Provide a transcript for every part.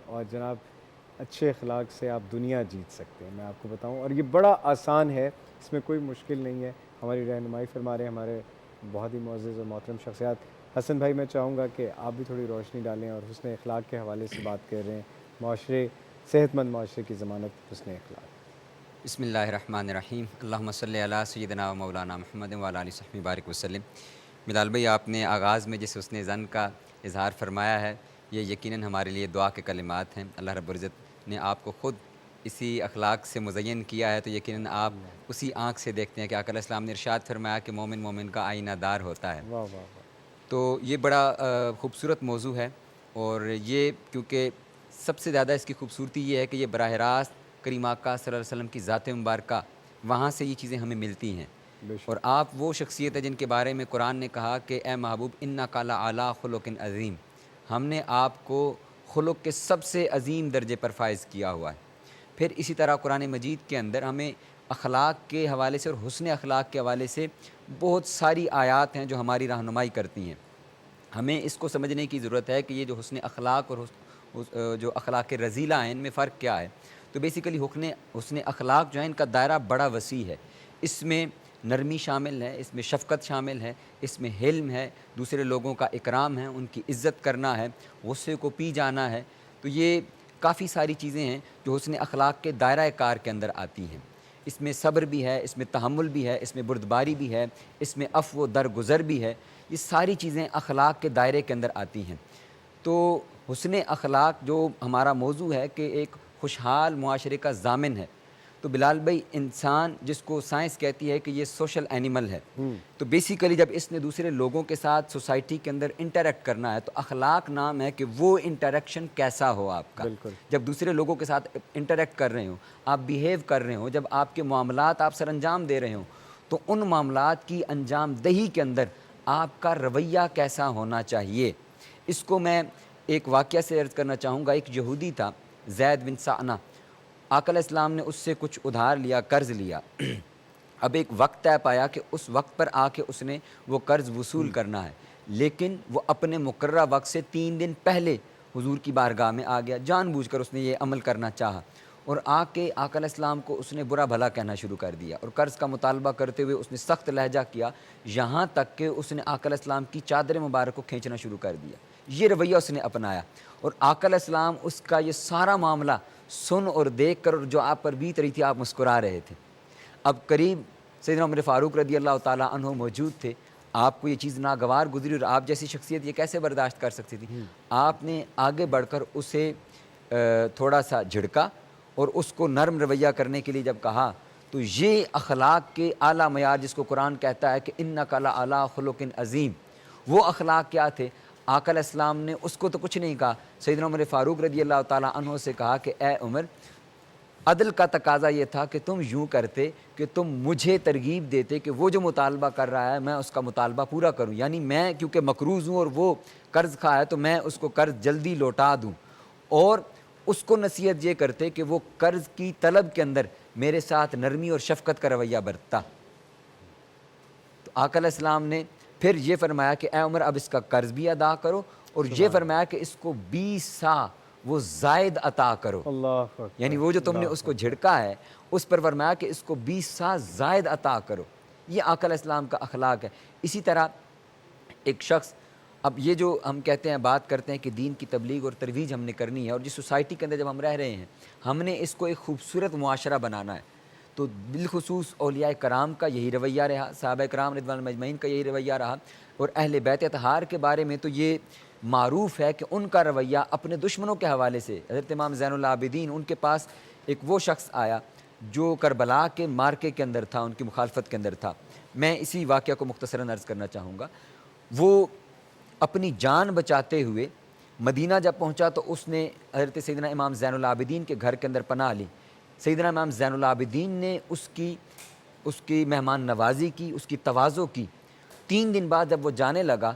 اور جناب اچھے اخلاق سے آپ دنیا جیت سکتے ہیں، میں آپ کو بتاؤں، اور یہ بڑا آسان ہے، اس میں کوئی مشکل نہیں ہے۔ ہماری رہنمائی فرما رہے ہیں ہمارے بہت ہی معزز اور محترم شخصیات۔ حسن بھائی، میں چاہوں گا کہ آپ بھی تھوڑی روشنی ڈالیں، اور حسن اخلاق کے حوالے سے بات کر رہے ہیں، معاشرے، صحت مند معاشرے کی ضمانت حسن اخلاق۔ بسم اللہ الرحمن الرحیم، اللہم صلی علی سیدنا و مولانا محمد و علی آلہ وصحبہ بارک وسلم۔ بلال بھائی، آپ نے آغاز میں جس حسن ظن کا اظہار فرمایا ہے، یہ یقیناً ہمارے لیے دعا کے کلمات ہیں۔ اللہ رب العزت نے آپ کو خود اسی اخلاق سے مزین کیا ہے، تو یقیناً آپ اسی آنکھ سے دیکھتے ہیں کہ آقا علیہ السلام نے ارشاد فرمایا کہ مومن مومن کا آئینہ دار ہوتا ہے۔ واہ واہ واہ! تو یہ بڑا خوبصورت موضوع ہے، اور یہ کیونکہ سب سے زیادہ اس کی خوبصورتی یہ ہے کہ یہ براہ راست کریم آقا صلی اللہ علیہ وسلم کی ذات مبارکہ، وہاں سے یہ چیزیں ہمیں ملتی ہیں۔ بے اور شک، آپ وہ شخصیت ہے جن کے بارے میں قرآن نے کہا کہ اے محبوب انک لعلی خلق عظیم، ہم نے آپ کو خلق کے سب سے عظیم درجے پر فائز کیا ہوا ہے۔ پھر اسی طرح قرآن مجید کے اندر ہمیں اخلاق کے حوالے سے اور حسن اخلاق کے حوالے سے بہت ساری آیات ہیں جو ہماری رہنمائی کرتی ہیں۔ ہمیں اس کو سمجھنے کی ضرورت ہے کہ یہ جو حسن اخلاق اور جو اخلاق رذیلہ ہیں، ان میں فرق کیا ہے۔ تو بیسیکلی حسن اخلاق جو ہے، ان کا دائرہ بڑا وسیع ہے۔ اس میں نرمی شامل ہے، اس میں شفقت شامل ہے، اس میں حلم ہے، دوسرے لوگوں کا اکرام ہے، ان کی عزت کرنا ہے، غصے کو پی جانا ہے۔ تو یہ کافی ساری چیزیں ہیں جو حسن اخلاق کے دائرہ کار کے اندر آتی ہیں۔ اس میں صبر بھی ہے، اس میں تحمل بھی ہے، اس میں بردباری بھی ہے، اس میں عفو و درگزر بھی ہے۔ یہ ساری چیزیں اخلاق کے دائرے کے اندر آتی ہیں۔ تو حسن اخلاق جو ہمارا موضوع ہے کہ ایک خوشحال معاشرے کا ضامن ہے۔ تو بلال بھائی، انسان جس کو سائنس کہتی ہے کہ یہ سوشل اینیمل ہے، تو بیسیکلی جب اس نے دوسرے لوگوں کے ساتھ سوسائٹی کے اندر انٹریکٹ کرنا ہے، تو اخلاق نام ہے کہ وہ انٹریکشن کیسا ہو آپ کا۔ بالکل، جب دوسرے لوگوں کے ساتھ انٹریکٹ کر رہے ہوں، آپ بیہیو کر رہے ہوں، جب آپ کے معاملات آپ سر انجام دے رہے ہوں، تو ان معاملات کی انجام دہی کے اندر آپ کا رویہ کیسا ہونا چاہیے۔ اس کو میں ایک واقعہ سے عرض کرنا چاہوں گا۔ ایک یہودی تھا، زید بن سعنہ۔ آقا علیہ السلام نے اس سے کچھ ادھار لیا، قرض لیا۔ اب ایک وقت طے پایا کہ اس وقت پر آ کے اس نے وہ قرض وصول کرنا ہے، لیکن وہ اپنے مقررہ وقت سے 3 دن پہلے حضور کی بارگاہ میں آ گیا۔ جان بوجھ کر اس نے یہ عمل کرنا چاہا، اور آ کے آقا علیہ السلام کو اس نے برا بھلا کہنا شروع کر دیا، اور قرض کا مطالبہ کرتے ہوئے اس نے سخت لہجہ کیا، یہاں تک کہ اس نے آقا علیہ السلام کی چادر مبارک کو کھینچنا شروع کر دیا۔ یہ رویہ اس نے اپنایا، اور آقا علیہ السلام اس کا یہ سارا معاملہ سن اور دیکھ کر، اور جو آپ پر بیت رہی تھی، آپ مسکرا رہے تھے۔ اب قریب سیدنا عمر فاروق رضی اللہ تعالیٰ عنہ موجود تھے۔ آپ کو یہ چیز ناگوار گزری، اور آپ جیسی شخصیت یہ کیسے برداشت کر سکتی تھی؟ آپ نے آگے بڑھ کر اسے تھوڑا سا جھڑکا، اور اس کو نرم رویہ کرنے کے لیے جب کہا، تو یہ اخلاق کے اعلیٰ معیار جس کو قرآن کہتا ہے کہ انک لعلی خلق عظیم، وہ اخلاق کیا تھے؟ آقا علیہ السلام نے اس کو تو کچھ نہیں کہا، سیدنا عمر فاروق رضی اللہ تعالیٰ عنہ سے کہا کہ اے عمر، عدل کا تقاضا یہ تھا کہ تم یوں کرتے کہ تم مجھے ترغیب دیتے کہ وہ جو مطالبہ کر رہا ہے میں اس کا مطالبہ پورا کروں، یعنی میں کیونکہ مقروض ہوں اور وہ قرض خواہ ہے، تو میں اس کو قرض جلدی لوٹا دوں، اور اس کو نصیحت یہ کرتے کہ وہ قرض کی طلب کے اندر میرے ساتھ نرمی اور شفقت کا رویہ برتتا۔ تو آقا علیہ السلام نے پھر یہ فرمایا کہ اے عمر، اب اس کا قرض بھی ادا کرو، اور یہ سبحان فرمایا کہ اس کو 20 سا وہ زائد عطا کرو، اللہ یعنی اکبر، وہ جو تم نے اس اللہ کو اکبر! جھڑکا ہے، اس پر فرمایا کہ اس کو 20 سا زائد عطا کرو۔ یہ آقا علیہ السلام کا اخلاق ہے۔ اسی طرح ایک شخص، اب یہ جو ہم کہتے ہیں، بات کرتے ہیں کہ دین کی تبلیغ اور ترویج ہم نے کرنی ہے، اور جس سوسائٹی کے اندر جب ہم رہ رہے ہیں، ہم نے اس کو ایک خوبصورت معاشرہ بنانا ہے، تو بالخصوص اولیاء کرام کا یہی رویہ رہا، صحابہ کرام رضوان اللہ مجمعین کا یہی رویہ رہا، اور اہل بیت اطہار کے بارے میں تو یہ معروف ہے کہ ان کا رویہ اپنے دشمنوں کے حوالے سے، حضرت امام زین العابدین، ان کے پاس ایک وہ شخص آیا جو کربلا کے مارکے کے اندر تھا، ان کی مخالفت کے اندر تھا۔ میں اسی واقعہ کو مختصراً عرض کرنا چاہوں گا۔ وہ اپنی جان بچاتے ہوئے مدینہ جب پہنچا، تو اس نے حضرت سیدنا امام زین العابدین کے گھر کے اندر پناہ لی۔ سیدنا امام زین العابدین نے اس کی مہمان نوازی کی، اس کی تواضع کی۔ 3 دن بعد جب وہ جانے لگا،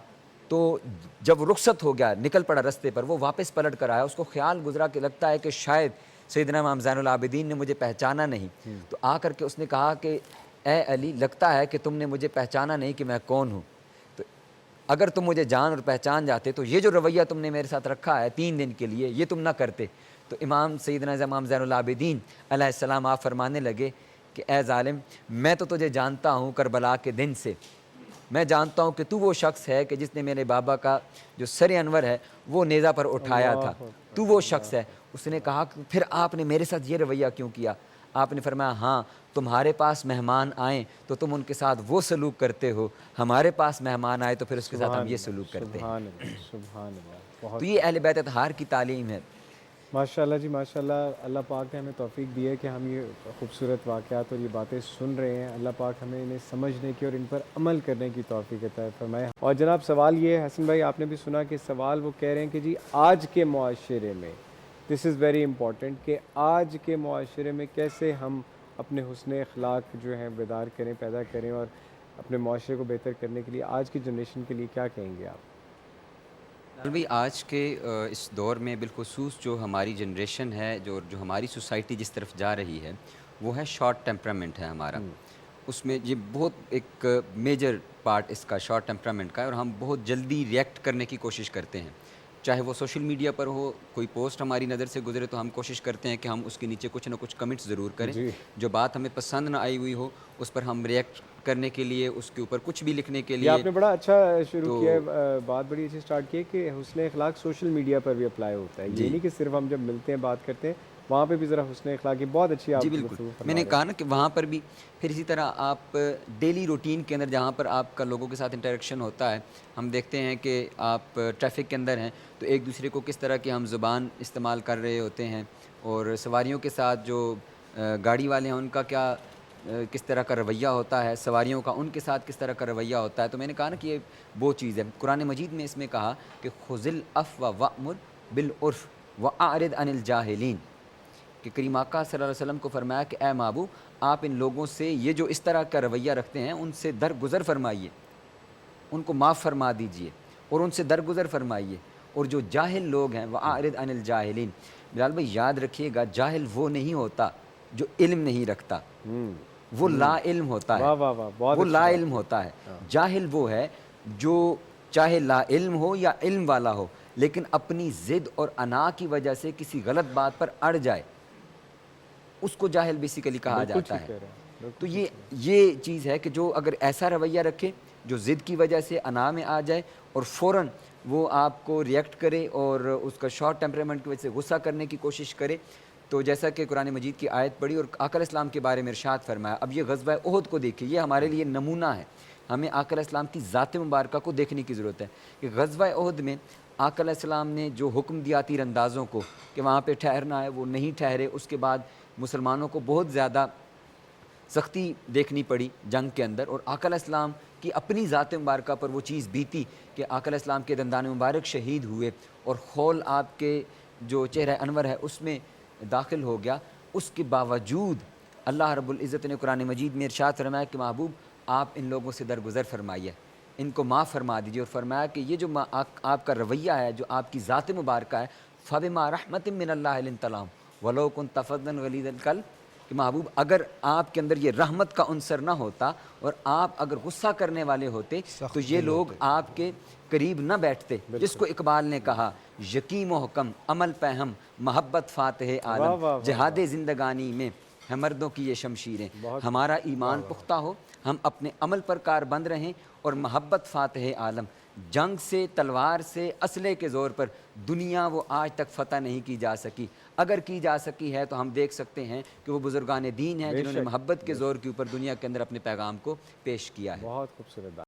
تو جب رخصت ہو گیا، نکل پڑا رستے پر، وہ واپس پلٹ کر آیا۔ اس کو خیال گزرا کہ لگتا ہے کہ شاید سیدنا امام زین العابدین نے مجھے پہچانا نہیں، تو آ کر کے اس نے کہا کہ اے علی، لگتا ہے کہ تم نے مجھے پہچانا نہیں کہ میں کون ہوں۔ تو اگر تم مجھے جان اور پہچان جاتے تو یہ جو رویہ تم نے میرے ساتھ رکھا ہے 3 دن کے لیے یہ تم نہ کرتے۔ تو امام سیدنا امام زین العابدین علیہ السلام آپ فرمانے لگے کہ اے ظالم، میں تو تجھے جانتا ہوں کربلا کے دن سے، میں جانتا ہوں کہ تو وہ شخص ہے کہ جس نے میرے بابا کا جو سر انور ہے وہ نیزہ پر اٹھایا تھا، تو وہ شخص ہے۔ اس نے کہا کہ پھر آپ نے میرے ساتھ یہ رویہ کیوں کیا؟ آپ نے فرمایا ہاں، تمہارے پاس مہمان آئیں تو تم ان کے ساتھ وہ سلوک کرتے ہو، ہمارے پاس مہمان آئے تو پھر اس کے ساتھ ہم یہ سلوک کرتے ہیں۔ سبحان اللہ، سبحان اللہ، بہت تو یہ اہل بیت اطہار کی تعلیم ہے۔ ماشاء اللہ جی، ماشاء اللہ۔ اللہ پاک نے ہمیں توفیق دی ہے کہ ہم یہ خوبصورت واقعات اور یہ باتیں سن رہے ہیں۔ اللہ پاک ہمیں انہیں سمجھنے کی اور ان پر عمل کرنے کی توفیق عطا فرمائے۔ اور جناب سوال یہ ہے، حسن بھائی آپ نے بھی سنا کہ سوال وہ کہہ رہے ہیں کہ جی آج کے معاشرے میں، دس از ویری امپورٹنٹ، کہ آج کے معاشرے میں کیسے ہم اپنے حسن اخلاق جو ہیں بیدار کریں، پیدا کریں، اور اپنے معاشرے کو بہتر کرنے کے لیے آج کی جنریشن کے لیے کیا کہیں گے آپ؟ بھائی آج کے اس دور میں بالخصوص جو ہماری جنریشن ہے، جو ہماری سوسائٹی جس طرف جا رہی ہے وہ ہے شارٹ ٹیمپرامنٹ ہے ہمارا۔ اس میں یہ بہت ایک میجر پارٹ اس کا شارٹ ٹیمپرامنٹ کا ہے، اور ہم بہت جلدی ریئیکٹ کرنے کی کوشش کرتے ہیں، چاہے وہ سوشل میڈیا پر ہو، کوئی پوسٹ ہماری نظر سے گزرے تو ہم کوشش کرتے ہیں کہ ہم اس کے نیچے کچھ نہ کچھ کمنٹس ضرور کریں، جی، جو بات ہمیں پسند نہ آئی ہوئی ہو اس پر ہم ریئیکٹ کرنے کے لیے، اس کے اوپر کچھ بھی لکھنے کے یہ لیے۔ آپ نے بڑا اچھا شروع کیا تو ہے، بات بڑی اچھی سٹارٹ کی ہے کہ حسن اخلاق سوشل میڈیا پر بھی اپلائی ہوتا ہے، یہ جی نہیں کہ صرف ہم جب ملتے ہیں بات کرتے ہیں وہاں پہ بھی ذرا حسن اخلاق کی بہت اچھی آپ جی بالکل، گفتگو میں فرما نے رہے کہا نا کہ وہاں پر بھی پھر اسی طرح آپ ڈیلی روٹین کے اندر جہاں پر آپ کا لوگوں کے ساتھ انٹریکشن ہوتا ہے، ہم دیکھتے ہیں کہ آپ ٹریفک کے اندر ہیں تو ایک دوسرے کو کس طرح کی ہم زبان استعمال کر رہے ہوتے ہیں، اور سواریوں کے ساتھ جو گاڑی والے ہیں ان کا کیا کس طرح کا رویہ ہوتا ہے، سواریوں کا ان کے ساتھ کس طرح کا رویہ ہوتا ہے۔ تو میں نے کہا نا کہ یہ وہ چیز ہے، قرآن مجید میں اس میں کہا کہ خذ العفو وأمر بالعرف وأعرض عن الجاہلین، کہ کریم آقا صلی اللہ علیہ وسلم کو فرمایا کہ اے محبوب، آپ ان لوگوں سے یہ جو اس طرح کا رویہ رکھتے ہیں ان سے درگزر فرمائیے، ان کو معاف فرما دیجئے اور ان سے درگزر فرمائیے، اور جو جاہل لوگ ہیں وَأَعْرِضْ عَنِ الْجَاهِلِينَ، بلال بھائی یاد رکھیے گا جاہل وہ نہیں ہوتا جو علم نہیں رکھتا، وہ لا علم ہوتا ہے، واہ واہ واہ، بہت وہ اچھی لا بات علم کی۔ ہوتا ہے۔ جاہل وہ ہے جو چاہے لا علم ہو یا علم والا ہو لیکن اپنی ضد اور انا کی وجہ سے کسی غلط بات پر اڑ جائے، اس کو جاہل بیسیکلی کہا بالکل جاتا ٹھیک ہے۔ کہہ رہے ہیں، بالکل تو ٹھیک کہہ رہے یہ چیز ہے کہ جو اگر ایسا رویہ رکھے جو ضد کی وجہ سے انا میں آ جائے اور فوراً وہ آپ کو ریئیکٹ کرے اور اس کا شارٹ ٹیمپرامنٹ کی وجہ سے غصہ کرنے کی کوشش کرے، تو جیسا کہ قرآن مجید کی آیت پڑھی اور آقا علیہ السلام کے بارے میں ارشاد فرمایا۔ اب یہ غزوہ احد کو دیکھیے، یہ ہمارے لیے نمونہ ہے، ہمیں آقا علیہ السلام کی ذات مبارکہ کو دیکھنے کی ضرورت ہے کہ غزوہ احد میں آقا علیہ السلام نے جو حکم دیا تیر اندازوں کو کہ وہاں پہ ٹھہرنا ہے وہ نہیں ٹھہرے، اس کے بعد مسلمانوں کو بہت زیادہ سختی دیکھنی پڑی جنگ کے اندر، اور آقا علیہ السلام کی اپنی ذات مبارکہ پر وہ چیز بیتی کہ آقا علیہ السلام کے دندان مبارک شہید ہوئے اور خول آپ کے جو چہرہ انور ہے اس میں داخل ہو گیا۔ اس کے باوجود اللہ رب العزت نے قرآن مجید میں ارشاد فرمایا کہ محبوب آپ ان لوگوں سے درگزر فرمائیے، ان کو معاف فرما دیجیے، اور فرمایا کہ یہ جو آپ کا رویہ ہے، جو آپ کی ذات مبارکہ ہے، فَبِمَا رَحْمَةٍ مِّنَ اللَّهِ لِنْتَ لَهُمْ وَلَوْ كُنْتَ فَظًّا غَلِيظَ الْقَلْبِ، کہ محبوب اگر آپ کے اندر یہ رحمت کا عنصر نہ ہوتا اور آپ اگر غصہ کرنے والے ہوتے تو یہ لوگ آپ کے قریب نہ بیٹھتے، جس کو اقبال نے کہا یقین و حکم عمل پہم محبت فاتح واہ عالم، واہ واہ جہاد واہ، زندگانی میں ہے مردوں کی یہ شمشیریں، بہت ہمارا ایمان پختہ ہو، ہم اپنے عمل پر کاربند رہیں، اور محبت فاتح عالم، جنگ سے تلوار سے اسلحے کے زور پر دنیا وہ آج تک فتح نہیں کی جا سکی، اگر کی جا سکی ہے تو ہم دیکھ سکتے ہیں کہ وہ بزرگان دین ہیں بے جنہوں نے شک، محبت کے زور کے اوپر دنیا کے اندر اپنے پیغام کو پیش کیا ہے۔ بہت خوبصورت بات۔